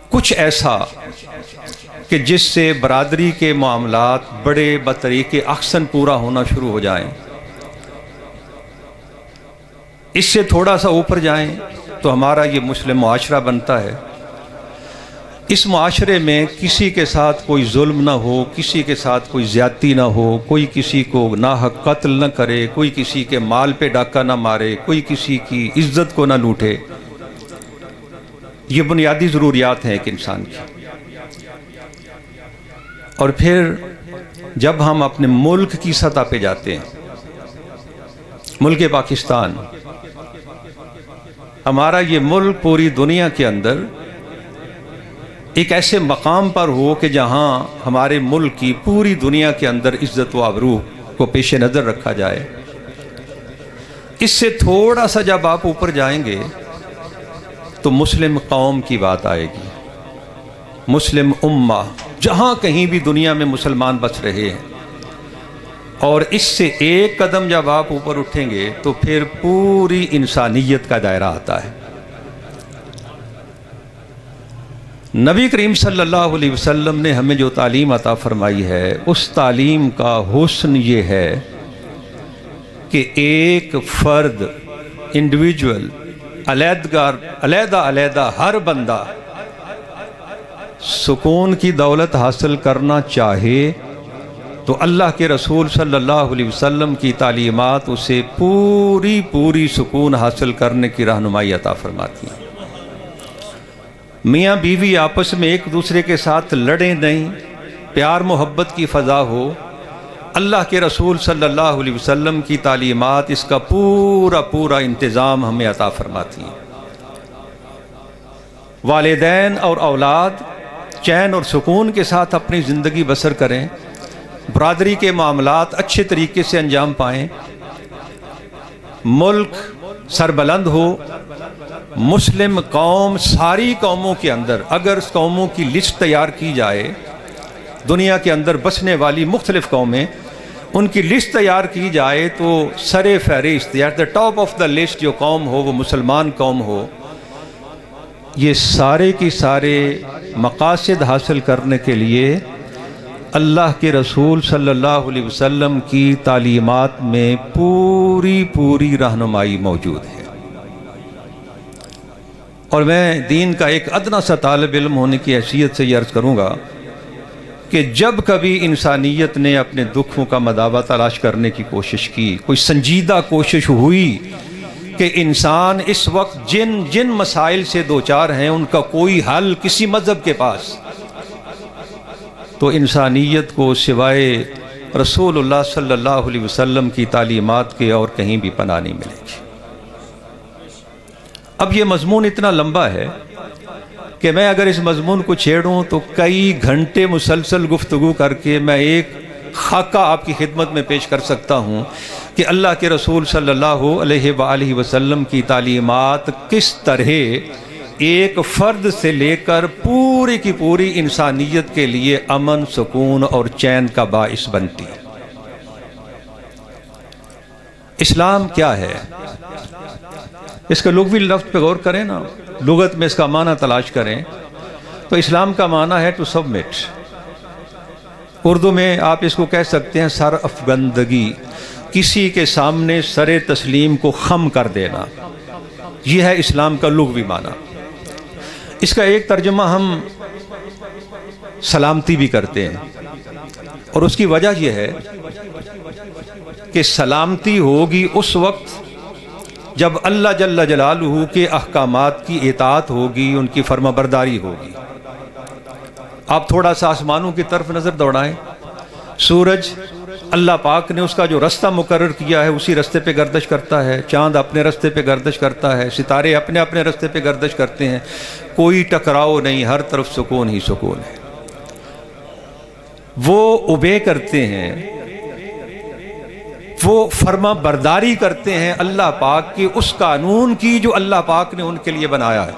D: کچھ ایسا کہ جس سے برادری کے معاملات بڑے بطریق احسن پورا ہونا شروع ہو جائیں۔ اس سے تھوڑا سا اوپر جائیں تو ہمارا یہ مسلم معاشرہ بنتا ہے۔ اس معاشرے میں کسی کے ساتھ کوئی ظلم نہ ہو، کسی کے ساتھ کوئی زیادتی نہ ہو، کوئی کسی کو ناحق قتل نہ کرے، کوئی کسی کے مال پہ ڈاکہ نہ مارے، کوئی کسی کی عزت کو نہ لوٹے. یہ بنیادی ضروریات ہیں ایک انسان کی. اور پھر جب ہم اپنے ملک کی سطح پہ جاتے ہیں، ملک پاکستان، ہمارا یہ ملک پوری دنیا کے اندر ایک ایسے مقام پر ہو کہ جہاں ہمارے ملک کی پوری دنیا کے اندر عزت و آبرو کو پیش نظر رکھا جائے. اس سے تھوڑا سا جب آپ اوپر جائیں گے تو مسلم قوم کی بات آئے گی، مسلم امہ، جہاں کہیں بھی دنیا میں مسلمان بس رہے ہیں. اور اس سے ایک قدم جب آپ اوپر اٹھیں گے تو پھر پوری انسانیت کا دائرہ آتا ہے. نبی کریم صلی اللہ علیہ وسلم نے ہمیں جو تعلیم عطا فرمائی ہے، اس تعلیم کا حسن یہ ہے کہ ایک فرد، انڈیویجول، علیحدہ ہر بندہ سکون کی دولت حاصل کرنا چاہے تو اللہ کے رسول صلی اللہ علیہ وسلم کی تعلیمات اسے پوری سکون حاصل کرنے کی رہنمائی عطا فرماتی ہیں. میاں بیوی آپس میں ایک دوسرے کے ساتھ لڑیں نہیں، پیار محبت کی فضا ہو. اللہ کے رسول صلی اللہ علیہ وسلم کی تعلیمات اس کا پورا انتظام ہمیں عطا فرماتی ہیں. والدین اور اولاد چین اور سکون کے ساتھ اپنی زندگی بسر کریں، برادری کے معاملات اچھے طریقے سے انجام پائیں، ملک سربلند ہو. مسلم قوم، ساری قوموں کے اندر اگر اس قوموں کی لسٹ تیار کی جائے، دنیا کے اندر بسنے والی مختلف قومیں، ان کی لسٹ تیار کی جائے تو سر فہرست یا ٹاپ آف دا لسٹ جو قوم ہو وہ مسلمان قوم ہو. یہ سارے کی سارے مقاصد حاصل کرنے کے لیے اللہ کے رسول صلی اللہ علیہ وسلم کی تعلیمات میں پوری رہنمائی موجود ہے. اور میں دین کا ایک ادنا سا طالب علم ہونے کی حیثیت سے یہ عرض کروں گا کہ جب کبھی انسانیت نے اپنے دکھوں کا مداوع تلاش کرنے کی کوشش کی، کوئی سنجیدہ کوشش ہوئی کہ انسان اس وقت جن مسائل سے دوچار ہیں ان کا کوئی حل کسی مذہب کے پاس، تو انسانیت کو سوائے رسول اللہ صلی اللہ علیہ وسلم کی تعلیمات کے اور کہیں بھی پناہ نہیں ملے گی. اب یہ مضمون اتنا لمبا ہے کہ میں اگر اس مضمون کو چھیڑوں تو کئی گھنٹے مسلسل گفتگو کر کے میں ایک خاکہ آپ کی خدمت میں پیش کر سکتا ہوں کہ اللہ کے رسول صلی اللہ علیہ وآلہ وسلم کی تعلیمات کس طرح ایک فرد سے لے کر پوری کی پوری انسانیت کے لیے امن، سکون اور چین کا باعث بنتی ہے. اسلام کیا ہے؟ اس کا لغوی لفظ پہ غور کریں نا، لغت میں اس کا معنی تلاش کریں تو اسلام کا معنی ہے ٹو سبمٹ. اردو میں آپ اس کو کہہ سکتے ہیں سر افگندگی، کسی کے سامنے سر تسلیم کو خم کر دینا. یہ ہے اسلام کا لغوی معنی. اس کا ایک ترجمہ ہم سلامتی بھی کرتے ہیں، اور اس کی وجہ یہ ہے کہ سلامتی ہوگی اس وقت جب اللہ جل جلالہ کے احکامات کی اطاعت ہوگی، ان کی فرما برداری ہوگی. آپ تھوڑا سا آسمانوں کی طرف نظر دوڑائیں، سورج اللہ پاک نے اس کا جو رستہ مقرر کیا ہے اسی رستے پہ گردش کرتا ہے، چاند اپنے رستے پہ گردش کرتا ہے، ستارے اپنے رستے پہ گردش کرتے ہیں، کوئی ٹکراؤ نہیں، ہر طرف سکون ہی سکون ہے. وہ اوبے کرتے ہیں، وہ فرما برداری کرتے ہیں اللہ پاک کی اس قانون کی جو اللہ پاک نے ان کے لیے بنایا ہے.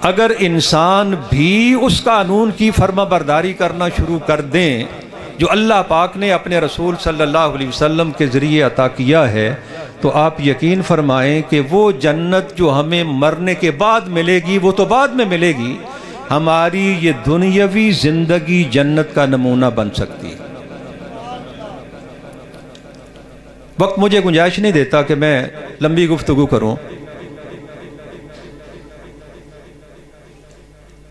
D: اگر انسان بھی اس قانون کی فرما برداری کرنا شروع کر دیں جو اللہ پاک نے اپنے رسول صلی اللہ علیہ وسلم کے ذریعے عطا کیا ہے، تو آپ یقین فرمائیں کہ وہ جنت جو ہمیں مرنے کے بعد ملے گی وہ تو بعد میں ملے گی، ہماری یہ دنیاوی زندگی جنت کا نمونہ بن سکتی ہے. وقت مجھے گنجائش نہیں دیتا کہ میں لمبی گفتگو کروں.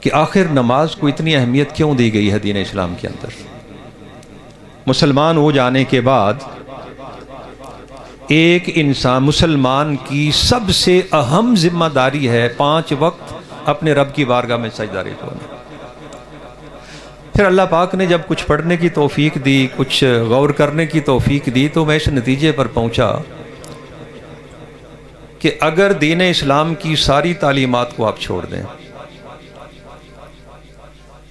D: کہ آخر نماز کو اتنی اہمیت کیوں دی گئی ہے دین اسلام کے اندر؟ مسلمان ہو جانے کے بعد ایک انسان مسلمان کی سب سے اہم ذمہ داری ہے 5 وقت اپنے رب کی بارگاہ میں سجدہ ریز ہونا۔ پھر اللہ پاک نے جب کچھ پڑھنے کی توفیق دی، کچھ غور کرنے کی توفیق دی، تو میں اس نتیجے پر پہنچا کہ اگر دین اسلام کی ساری تعلیمات کو آپ چھوڑ دیں،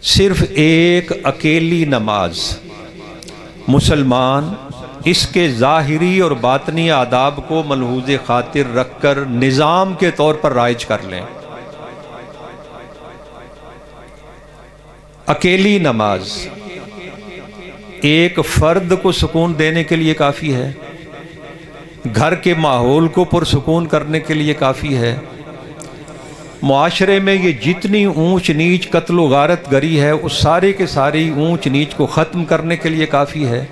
D: صرف ایک اکیلی نماز مسلمان اس کے ظاہری اور باطنی آداب کو ملحوظ خاطر رکھ کر نظام کے طور پر رائج کر لیں، اکیلی نماز ایک فرد کو سکون دینے کے لیے کافی ہے، گھر کے ماحول کو پرسکون کرنے کے لیے کافی ہے، معاشرے میں یہ جتنی اونچ نیچ قتل و غارت گری ہے اس سارے کے ساری اونچ نیچ کو ختم کرنے کے لیے کافی ہے،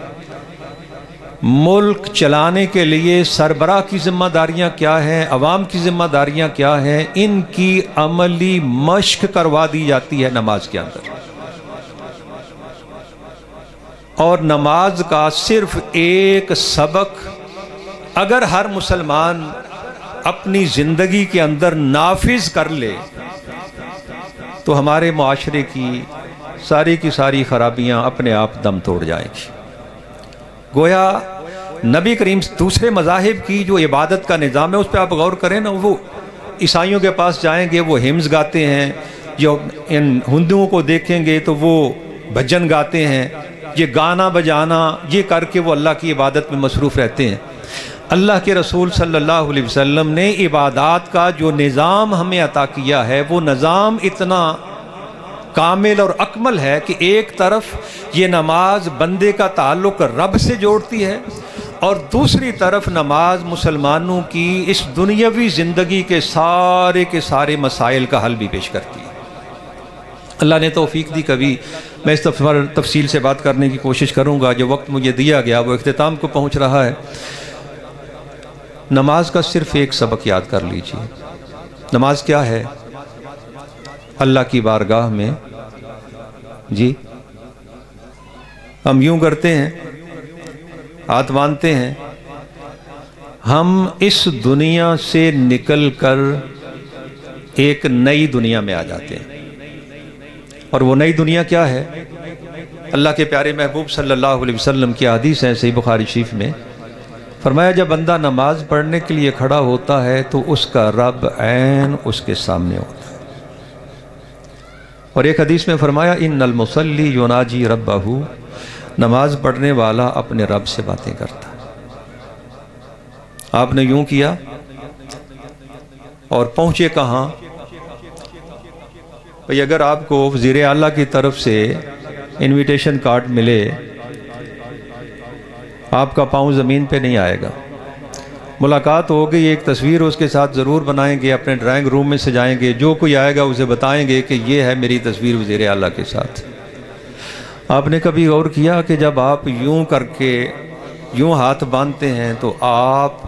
D: ملک چلانے کے لیے سربراہ کی ذمہ داریاں کیا ہیں، عوام کی ذمہ داریاں کیا ہیں، ان کی عملی مشق کروا دی جاتی ہے نماز کے اندر۔ اور نماز کا صرف ایک سبق اگر ہر مسلمان اپنی زندگی کے اندر نافذ کر لے تو ہمارے معاشرے کی ساری خرابیاں اپنے آپ دم توڑ جائیں گی۔ گویا نبی کریم دوسرے مذاہب کی جو عبادت کا نظام ہے اس پہ آپ غور کریں نا، وہ عیسائیوں کے پاس جائیں گے وہ ہمز گاتے ہیں، جو ان ہندوؤں کو دیکھیں گے تو وہ بھجن گاتے ہیں، یہ گانا بجانا یہ کر کے وہ اللہ کی عبادت میں مصروف رہتے ہیں۔ اللہ کے رسول صلی اللہ علیہ وسلم نے عبادات کا جو نظام ہمیں عطا کیا ہے وہ نظام اتنا کامل اور اکمل ہے کہ ایک طرف یہ نماز بندے کا تعلق رب سے جوڑتی ہے اور دوسری طرف نماز مسلمانوں کی اس دنیاوی زندگی کے سارے مسائل کا حل بھی پیش کرتی ہے۔ اللہ نے توفیق دی، کبھی میں اس تفصیل سے بات کرنے کی کوشش کروں گا، جو وقت مجھے دیا گیا وہ اختتام کو پہنچ رہا ہے۔ نماز کا صرف ایک سبق یاد کر لیجئے۔ نماز کیا ہے؟ اللہ کی بارگاہ میں جی ہم یوں کرتے ہیں، ہاتھ باندھتے ہیں، ہم اس دنیا سے نکل کر ایک نئی دنیا میں آ جاتے ہیں۔ اور وہ نئی دنیا کیا ہے؟ اللہ کے پیارے محبوب صلی اللہ علیہ وسلم کی حدیث ہے صحیح بخاری شریف میں، فرمایا جب بندہ نماز پڑھنے کے لیے کھڑا ہوتا ہے تو اس کا رب عین اس کے سامنے ہوتا ہے۔ اور ایک حدیث میں فرمایا ان المصلی یناجی ربہ، نماز پڑھنے والا اپنے رب سے باتیں کرتا ہے۔ آپ نے یوں کیا اور پہنچے کہاں؟ بھئی اگر آپ کو وزیر اعلیٰ کی طرف سے انویٹیشن کارڈ ملے، آپ کا پاؤں زمین پہ نہیں آئے گا، ملاقات ہوگی، ایک تصویر اس کے ساتھ ضرور بنائیں گے، اپنے ڈرائنگ روم میں سجائیں گے، جو کوئی آئے گا اسے بتائیں گے کہ یہ ہے میری تصویر وزیر اعلیٰ کے ساتھ۔ آپ نے کبھی غور کیا کہ جب آپ یوں کر کے یوں ہاتھ باندھتے ہیں تو آپ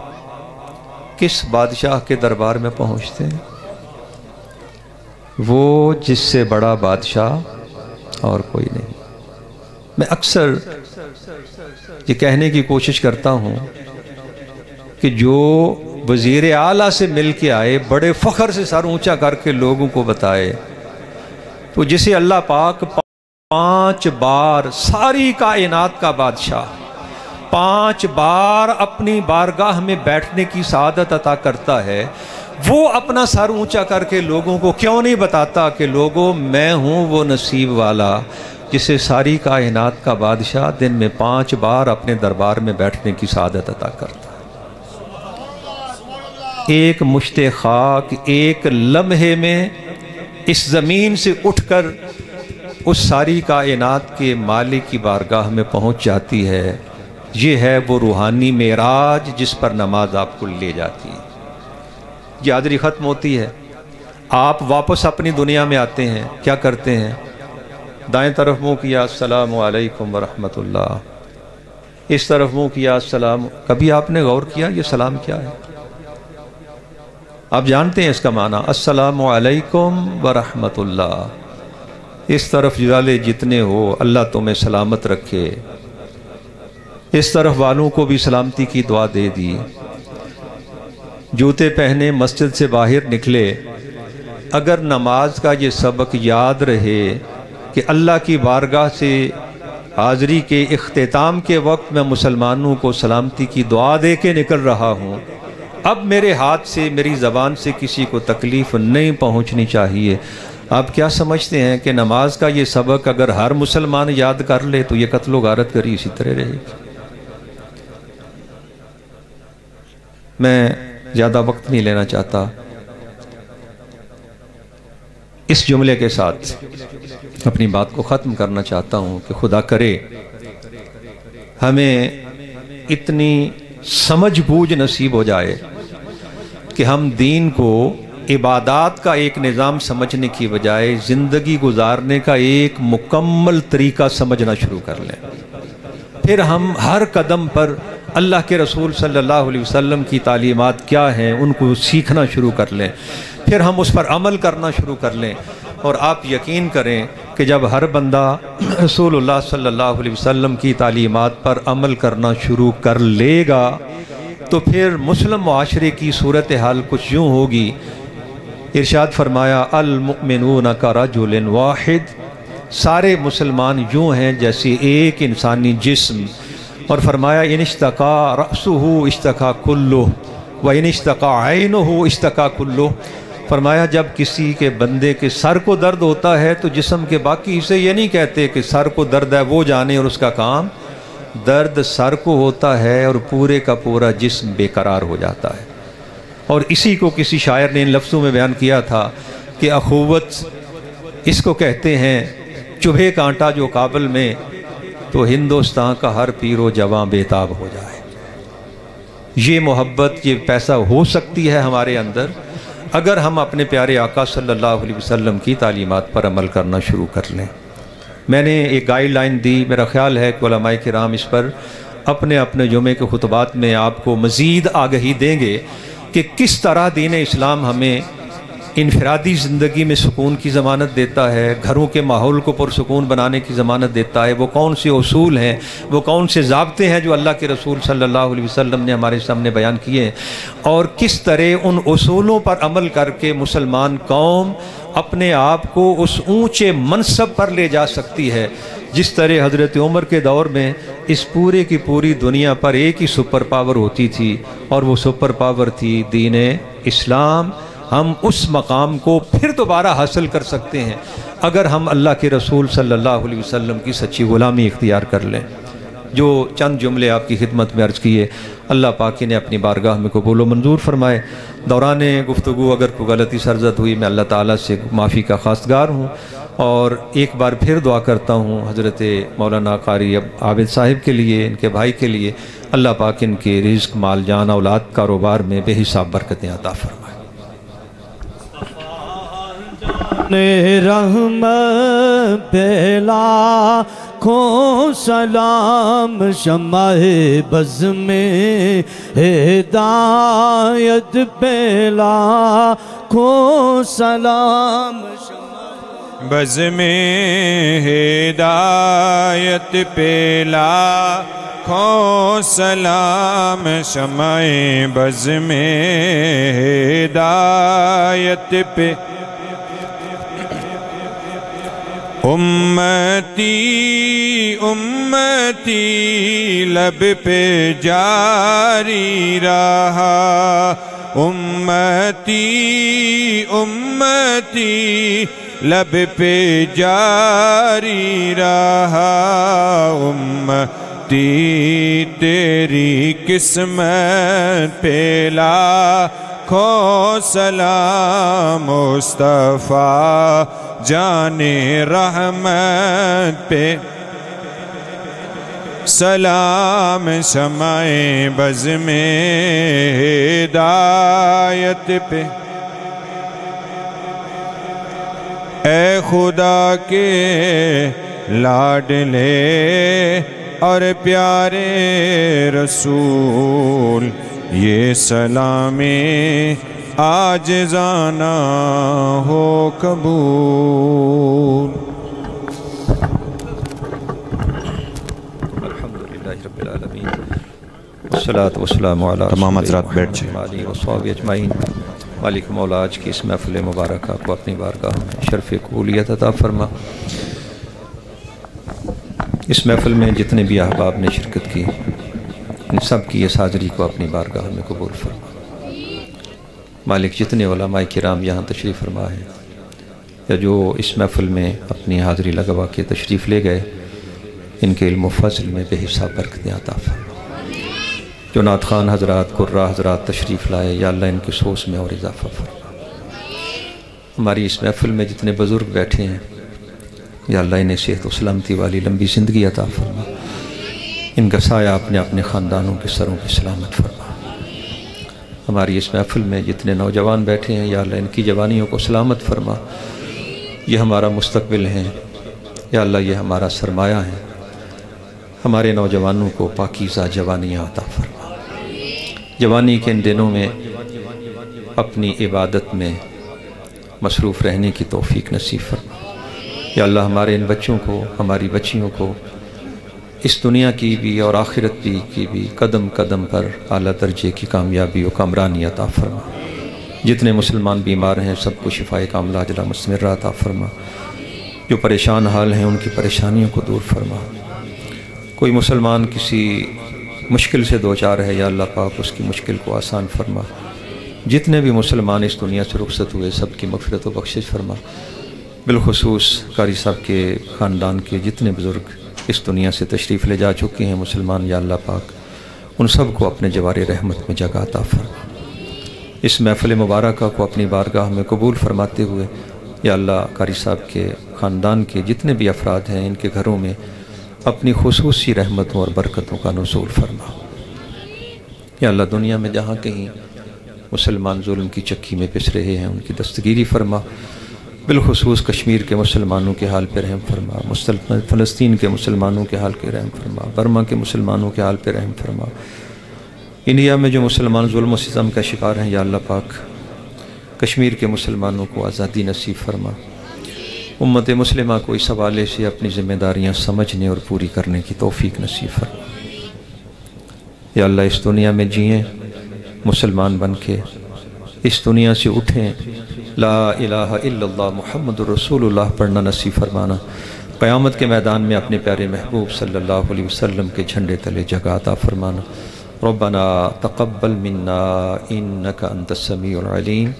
D: کس بادشاہ کے دربار میں پہنچتے ہیں؟ وہ جس سے بڑا بادشاہ اور کوئی نہیں۔ میں اکثر یہ کہنے کی کوشش کرتا ہوں کہ جو وزیر اعلیٰ سے مل کے آئے، بڑے فخر سے سر اونچا کر کے لوگوں کو بتائے، تو جسے اللہ پاک 5 بار ساری کائنات کا بادشاہ 5 بار اپنی بارگاہ میں بیٹھنے کی سعادت عطا کرتا ہے، وہ اپنا سر اونچا کر کے لوگوں کو کیوں نہیں بتاتا کہ لوگوں میں ہوں وہ نصیب والا جسے ساری کائنات کا بادشاہ دن میں 5 بار اپنے دربار میں بیٹھنے کی سعادت عطا کرتا ہے۔ ایک مشت خاک ایک لمحے میں اس زمین سے اٹھ کر اس ساری کائنات کے مالک کی بارگاہ میں پہنچ جاتی ہے۔ یہ ہے وہ روحانی معراج جس پر نماز آپ کو لے جاتی ہے۔ یہ حاضری ختم ہوتی ہے، آپ واپس اپنی دنیا میں آتے ہیں، کیا کرتے ہیں؟ دائیں طرف منہ کیا السلام علیکم ورحمۃ اللہ، اس طرف منہ کیا السلام۔ کبھی آپ نے غور کیا یہ سلام کیا ہے؟ آپ جانتے ہیں اس کا معنی؟ السلام علیکم ورحمۃ اللہ، اس طرف والے جتنے ہو اللہ تمہیں سلامت رکھے، اس طرف والوں کو بھی سلامتی کی دعا دے دی۔ جوتے پہنے مسجد سے باہر نکلے، اگر نماز کا یہ سبق یاد رہے کہ اللہ کی بارگاہ سے حاضری کے اختتام کے وقت میں مسلمانوں کو سلامتی کی دعا دے کے نکل رہا ہوں، اب میرے ہاتھ سے میری زبان سے کسی کو تکلیف نہیں پہنچنی چاہیے۔ آپ کیا سمجھتے ہیں کہ نماز کا یہ سبق اگر ہر مسلمان یاد کر لے تو یہ قتل و غارت کری اسی طرح رہے گی؟ میں زیادہ وقت نہیں لینا چاہتا، اس جملے کے ساتھ اپنی بات کو ختم کرنا چاہتا ہوں کہ خدا کرے ہمیں اتنی سمجھ بوجھ نصیب ہو جائے کہ ہم دین کو عبادات کا ایک نظام سمجھنے کی بجائے زندگی گزارنے کا ایک مکمل طریقہ سمجھنا شروع کر لیں۔ پھر ہم ہر قدم پر اللہ کے رسول صلی اللہ علیہ وسلم کی تعلیمات کیا ہیں ان کو سیکھنا شروع کر لیں، پھر ہم اس پر عمل کرنا شروع کر لیں۔ اور آپ یقین کریں کہ جب ہر بندہ رسول اللہ صلی اللہ علیہ وسلم کی تعلیمات پر عمل کرنا شروع کر لے گا تو پھر مسلم معاشرے کی صورتحال کچھ یوں ہوگی۔ ارشاد فرمایا المؤمنون کرجل واحد، سارے مسلمان یوں ہیں جیسے ایک انسانی جسم، اور فرمایا ان اشتقا رأسہ اشتقا کلہ وان اشتقا عینہ اشتقا کلہ، فرمایا جب کسی کے بندے کے سر کو درد ہوتا ہے تو جسم کے باقی حصے یہ نہیں کہتے کہ سر کو درد ہے وہ جانے اور اس کا کام، درد سر کو ہوتا ہے اور پورے کا پورا جسم بے قرار ہو جاتا ہے۔ اور اسی کو کسی شاعر نے ان لفظوں میں بیان کیا تھا کہ اخوت اس کو کہتے ہیں، چبھے کانٹا جو کابل میں تو ہندوستان کا ہر پیر و جواں بےتاب ہو جائے۔ یہ محبت، یہ پیسہ ہو سکتی ہے ہمارے اندر اگر ہم اپنے پیارے آقا صلی اللہ علیہ وسلم کی تعلیمات پر عمل کرنا شروع کر لیں۔ میں نے ایک گائیڈ لائن دی، میرا خیال ہے کہ علماء کرام اس پر اپنے اپنے جمعے کے خطبات میں آپ کو مزید آگہی دیں گے کہ کس طرح دین اسلام ہمیں انفرادی زندگی میں سکون کی ضمانت دیتا ہے، گھروں کے ماحول کو پرسکون بنانے کی ضمانت دیتا ہے، وہ کون سے اصول ہیں، وہ کون سے ضابطے ہیں جو اللہ کے رسول صلی اللہ علیہ وسلم نے ہمارے سامنے بیان کیے ہیں، اور کس طرح ان اصولوں پر عمل کر کے مسلمان قوم اپنے آپ کو اس اونچے منصب پر لے جا سکتی ہے جس طرح حضرت عمر کے دور میں اس پورے کی پوری دنیا پر ایک ہی سپر پاور ہوتی تھی اور وہ سپر پاور تھی دین اسلام۔ ہم اس مقام کو پھر دوبارہ حاصل کر سکتے ہیں اگر ہم اللہ کے رسول صلی اللہ علیہ وسلم کی سچی غلامی اختیار کر لیں۔ جو چند جملے آپ کی خدمت میں عرض کیے، اللہ پاک نے اپنی بارگاہ میں قبول و منظور فرمائے۔ دوران گفتگو اگر کوئی غلطی سرزد ہوئی، میں اللہ تعالیٰ سے معافی کا خواستگار ہوں، اور ایک بار پھر دعا کرتا ہوں حضرت مولانا قاری عابد صاحب کے لیے، ان کے بھائی کے لیے، اللہ پاک ان کے رزق، مال، جان، اولاد، کاروبار میں بے حساب برکتیں عطا فرمائے۔
A: رحمت پہلا کو سلام، شمع بز میں ہدایت پہلا کو سلام،
E: بز میں ہدایت پہلا کو سلام، شمع بز میں ہدایت پہ امتی امتی لب پہ جاری رہا، امتی امتی لب پہ جاری رہا، امتی تیری قسمت پہ لاکھوں سلام، مصطفیٰ جان رحمت پہ سلام، شمع بز میں ہدایت پہ اے خدا کے لاڈلے اور پیارے رسول، یہ سلام عاجزانہ ہو قبول۔
D: رب العالمین والصلاة والسلام علی
E: تمام حضرات بیٹھ جائیں۔
D: علی وصحبہ اجمعین۔ مالک مولا آج کی اس محفل مبارکہ کو اپنی بارگاہ میں شرف قبولیت عطا فرما۔ اس محفل میں جتنے بھی احباب نے شرکت کی ان سب کی اس حاضری کو اپنی بارگاہ میں قبول فرما۔ مالک جتنے علماء کرام یہاں تشریف فرما ہے یا جو اس محفل میں اپنی حاضری لگوا کے تشریف لے گئے، ان کے علم و فضل میں بے حساب برکتیں عطا فرما۔ جو نعت خوان حضرات، قراء حضرات تشریف لائے، یا اللہ ان کی سوچ میں اور اضافہ فرما۔ ہماری اس محفل میں جتنے بزرگ بیٹھے ہیں، یا اللہ انہیں صحت و سلامتی والی لمبی زندگی عطا فرما۔ ان کا سایہ اپنے خاندانوں کے سروں کی سلامت فرما۔ ہماری اس محفل میں جتنے نوجوان بیٹھے ہیں، یا اللہ ان کی جوانیوں کو سلامت فرما۔ یہ ہمارا مستقبل ہے، یا اللہ یہ ہمارا سرمایہ ہے۔ ہمارے نوجوانوں کو پاکیزہ جوانیاں عطا فرما۔ جوانی کے ان دنوں میں اپنی عبادت میں مصروف رہنے کی توفیق نصیب فرما۔ یا اللہ ہمارے ان بچوں کو، ہماری بچیوں کو اس دنیا کی بھی اور آخرت کی بھی قدم قدم پر اعلیٰ درجے کی کامیابی و کامرانی عطا فرما۔ جتنے مسلمان بیمار ہیں سب کو شفائے کاملہ عاجلہ مستمرہ عطا فرما۔ جو پریشان حال ہیں ان کی پریشانیوں کو دور فرما۔ کوئی مسلمان کسی مشکل سے دوچار ہے، یا اللہ پاک اس کی مشکل کو آسان فرما۔ جتنے بھی مسلمان اس دنیا سے رخصت ہوئے سب کی مغفرت و بخشش فرما۔ بالخصوص قاری صاحب کے خاندان کے جتنے بزرگ اس دنیا سے تشریف لے جا چکے ہیں مسلمان، یا اللہ پاک ان سب کو اپنے جوار رحمت میں جگہ عطا فرما۔ اس محفل مبارکہ کو اپنی بارگاہ میں قبول فرماتے ہوئے، یا اللہ قاری صاحب کے خاندان کے جتنے بھی افراد ہیں ان کے گھروں میں اپنی خصوصی رحمتوں اور برکتوں کا نزول فرما۔ یا اللہ دنیا میں جہاں کہیں مسلمان ظلم کی چکی میں پس رہے ہیں ان کی دستگیری فرما۔ بالخصوص کشمیر کے مسلمانوں کے حال پہ رحم فرما، فلسطین کے مسلمانوں کے حال پہ رحم فرما، برما کے مسلمانوں کے حال پہ رحم فرما۔ انڈیا میں جو مسلمان ظلم و ستم کا شکار ہیں، یا اللہ پاک کشمیر کے مسلمانوں کو آزادی نصیب فرما۔ امت مسلمہ کو اس حوالے سے اپنی ذمہ داریاں سمجھنے اور پوری کرنے کی توفیق نصیب فرما۔ یا اللہ اس دنیا میں جئیں مسلمان بن کے، اس دنیا سے اٹھیں لا الہ الا اللہ محمد رسول اللہ پڑھنا نصیب فرمانا۔ قیامت کے میدان میں اپنے پیارے محبوب صلی اللہ علیہ وسلم کے جھنڈے تلے جگہ عطا فرمانا۔ ربنا تقبل منا انک انت السمیع العلیم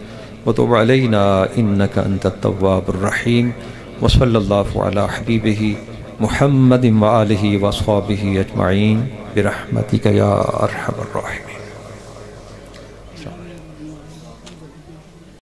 D: وتب علینا انک انت التواب الرحیم وصلی اللہ علی حبیبہ محمد وآلہ واصحابہ اجمعین برحمتک یا ارحم الراحمین۔